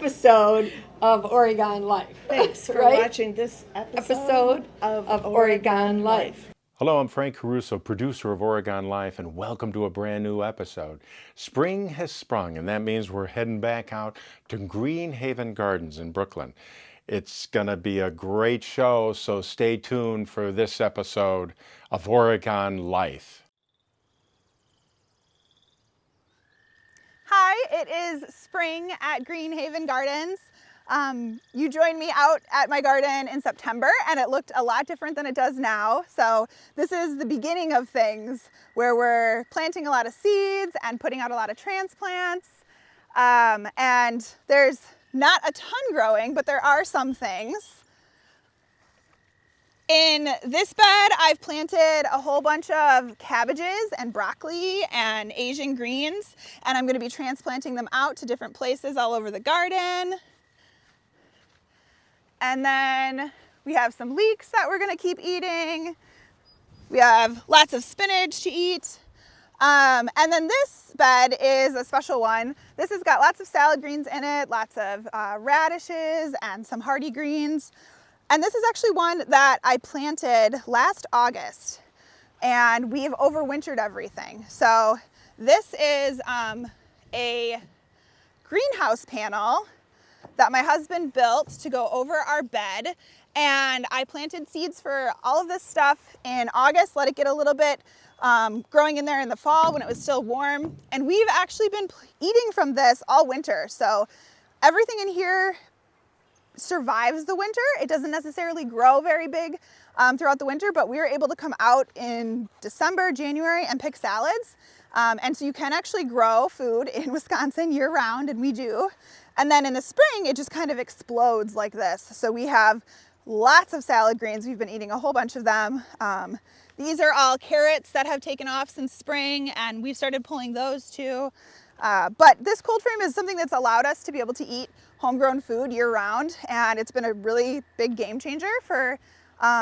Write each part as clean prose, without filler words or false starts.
episode of Oregon Life. Thanks for Right? watching this episode of Oregon Life. Hello, I'm Frank Caruso, producer of Oregon Life, and welcome to a brand new episode. Spring has sprung, and that means we're heading back out to Green Haven Gardens in Brooklyn. It's going to be a great show, so stay tuned for this episode of Oregon Life. Hi, it is spring at Green Haven Gardens. You joined me out at my garden in September and it looked a lot different than it does now. So this is the beginning of things where we're planting a lot of seeds and putting out a lot of transplants. And there's not a ton growing, but there are some things. In this bed, I've planted a whole bunch of cabbages and broccoli and Asian greens, and I'm going to be transplanting them out to different places all over the garden. And then we have some leeks that we're going to keep eating. We have lots of spinach to eat. And then this bed is a special one. This has got lots of salad greens in it, lots of radishes and some hardy greens. And this is actually one that I planted last August, and we've overwintered everything. So this is a greenhouse panel that my husband built to go over our bed. And I planted seeds for all of this stuff in August, let it get a little bit growing in there in the fall when it was still warm. And we've actually been eating from this all winter. So everything in here survives the winter. It doesn't necessarily grow very big throughout the winter, but we were able to come out in December, January and pick salads. And so you can actually grow food in Wisconsin year round, and we do. And then in the spring, it just kind of explodes like this. So we have lots of salad greens. We've been eating a whole bunch of them. These are all carrots that have taken off since spring, and we've started pulling those too. But this cold frame is something that's allowed us to be able to eat homegrown food year round, and it's been a really big game changer for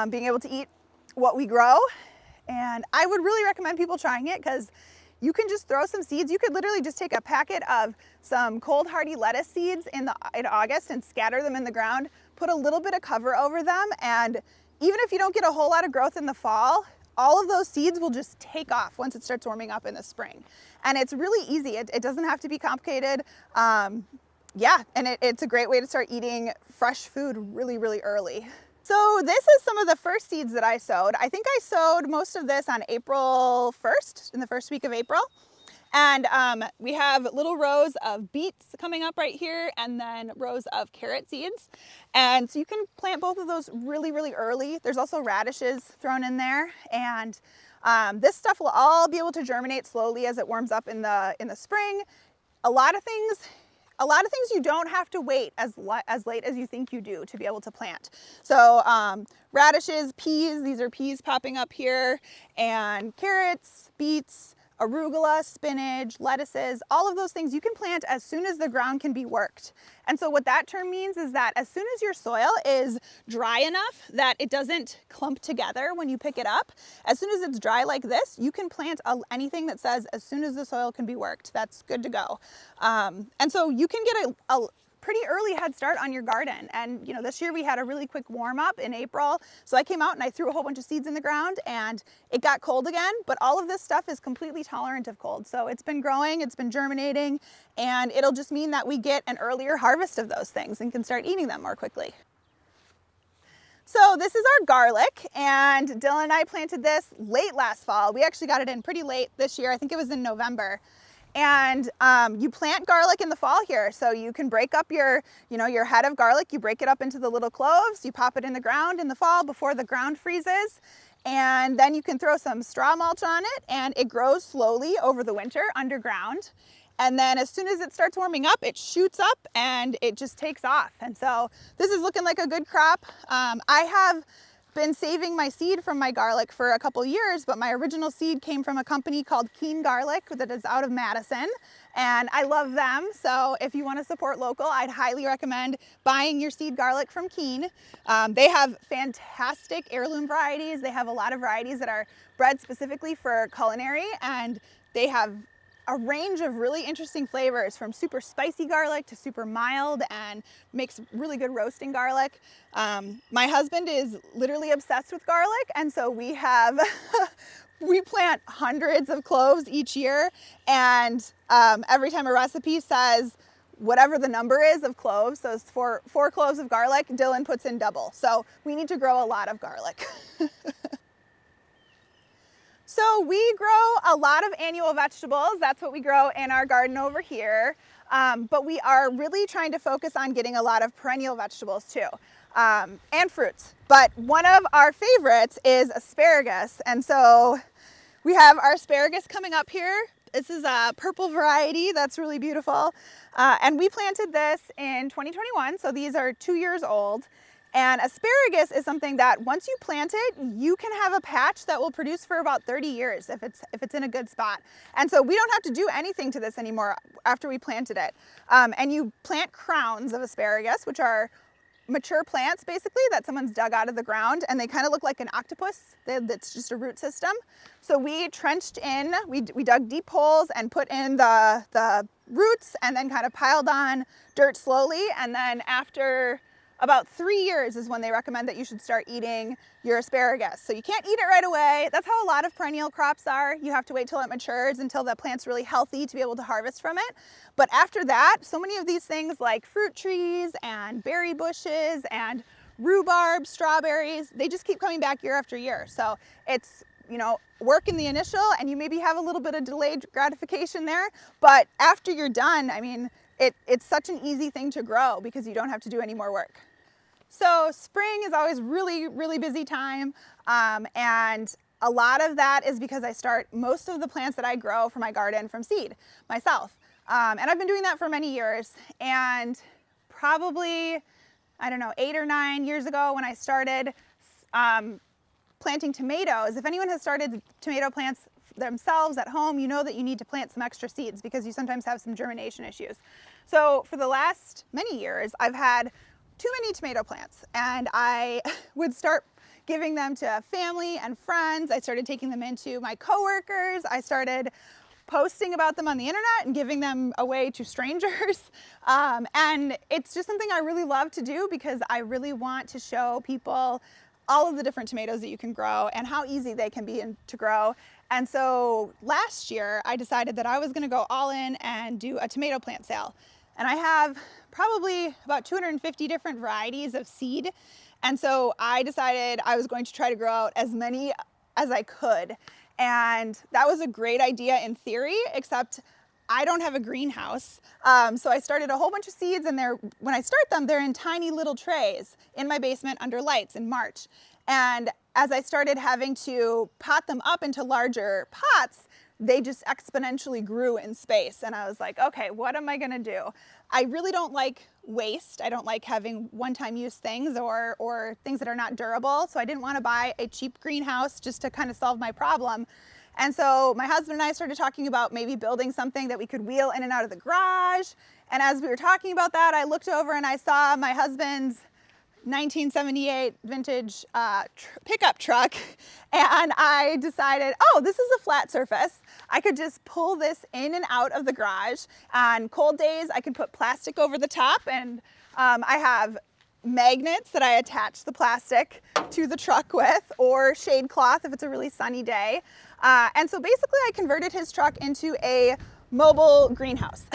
being able to eat what we grow. And I would really recommend people trying it because you can just throw some seeds. You could literally just take a packet of some cold hardy lettuce seeds in August and scatter them in the ground, put a little bit of cover over them, and even if you don't get a whole lot of growth in the fall, all of those seeds will just take off once it starts warming up in the spring. And it's really easy. It doesn't have to be complicated. Yeah, and it's a great way to start eating fresh food really, really early. So this is some of the first seeds that I sowed. I think I sowed most of this on April 1st, in the first week of April. And we have little rows of beets coming up right here and then rows of carrot seeds. And so you can plant both of those really, really early. There's also radishes thrown in there. And this stuff will all be able to germinate slowly as it warms up in the spring. A lot of things you don't have to wait as late as you think you do to be able to plant. So radishes, peas, these are peas popping up here, and carrots, beets, arugula, spinach, lettuces, all of those things you can plant as soon as the ground can be worked. And so what that term means is that as soon as your soil is dry enough that it doesn't clump together when you pick it up, as soon as it's dry like this, you can plant anything that says as soon as the soil can be worked. That's good to go. And so you can get a pretty early head start on your garden. And you know, this year we had a really quick warm up in April. So I came out and I threw a whole bunch of seeds in the ground and it got cold again, but all of this stuff is completely tolerant of cold. So it's been growing, it's been germinating, and it'll just mean that we get an earlier harvest of those things and can start eating them more quickly. So this is our garlic, and Dylan and I planted this late last fall. We actually got it in pretty late this year. I think it was in November. And you plant garlic in the fall here. So you can break up your head of garlic, you break it up into the little cloves, you pop it in the ground in the fall before the ground freezes. And then you can throw some straw mulch on it and it grows slowly over the winter underground. And then as soon as it starts warming up, it shoots up and it just takes off. And so this is looking like a good crop. I have been saving my seed from my garlic for a couple years, but my original seed came from a company called Keene Garlic that is out of Madison, and I love them. So if you want to support local, I'd highly recommend buying your seed garlic from Keene. They have fantastic heirloom varieties. They have a lot of varieties that are bred specifically for culinary, and they have a range of really interesting flavors, from super spicy garlic to super mild, and makes really good roasting garlic. My husband is literally obsessed with garlic, and so we have we plant hundreds of cloves each year, and every time a recipe says whatever the number is of cloves, so it's four cloves of garlic, Dylan puts in double. So we need to grow a lot of garlic. So we grow a lot of annual vegetables. That's what we grow in our garden over here. But we are really trying to focus on getting a lot of perennial vegetables too, and fruits. But one of our favorites is asparagus. And so we have our asparagus coming up here. This is a purple variety that's really beautiful. And we planted this in 2021, so these are 2 years old. And asparagus is something that once you plant it, you can have a patch that will produce for about 30 years if it's in a good spot. And so we don't have to do anything to this anymore after we planted it. And you plant crowns of asparagus, which are mature plants basically that someone's dug out of the ground, and they kind of look like an octopus. That's just a root system. So we trenched in, we dug deep holes and put in the roots, and then kind of piled on dirt slowly. And then after about 3 years is when they recommend that you should start eating your asparagus. So you can't eat it right away. That's how a lot of perennial crops are. You have to wait till it matures, until the plant's really healthy to be able to harvest from it. But after that, so many of these things like fruit trees and berry bushes and rhubarb, strawberries, they just keep coming back year after year. So it's, work in the initial, and you maybe have a little bit of delayed gratification there. But after you're done, I mean, it's such an easy thing to grow because you don't have to do any more work. So spring is always really, really busy time. And a lot of that is because I start most of the plants that I grow for my garden from seed myself. And I've been doing that for many years. And probably, 8 or 9 years ago when I started planting tomatoes, if anyone has started tomato plants themselves at home, you know that you need to plant some extra seeds because you sometimes have some germination issues. So for the last many years, I've had too many tomato plants, and I would start giving them to family and friends. I started taking them into my coworkers. I started posting about them on the internet and giving them away to strangers. And it's just something I really love to do because I really want to show people all of the different tomatoes that you can grow and how easy they can be to grow. And so last year I decided that I was going to go all in and do a tomato plant sale. And I have probably about 250 different varieties of seed. And so I decided I was going to try to grow out as many as I could. And that was a great idea in theory, except I don't have a greenhouse. So I started a whole bunch of seeds, and when I start them, they're in tiny little trays in my basement under lights in March. And as I started having to pot them up into larger pots, they just exponentially grew in space. And I was like, okay, what am I gonna do? I really don't like waste. I don't like having one-time use things or things that are not durable. So I didn't want to buy a cheap greenhouse just to kind of solve my problem. And so my husband and I started talking about maybe building something that we could wheel in and out of the garage. And as we were talking about that, I looked over and I saw my husband's 1978 vintage pickup truck, and I decided, oh, this is a flat surface. I could just pull this in and out of the garage. On cold days, I can put plastic over the top, and I have magnets that I attach the plastic to the truck with, or shade cloth if it's a really sunny day. And so basically I converted his truck into a mobile greenhouse.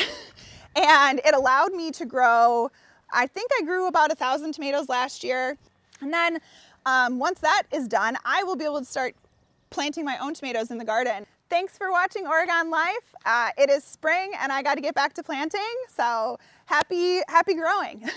And it allowed me to grow, I think I grew about 1,000 tomatoes last year. And then once that is done, I will be able to start planting my own tomatoes in the garden. Thanks for watching Oregon Life. It is spring and I got to get back to planting. So happy growing.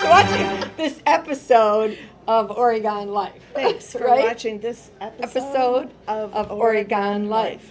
Watching this episode of Oregon Life. Thanks for Right? watching this episode Episode of Oregon Life.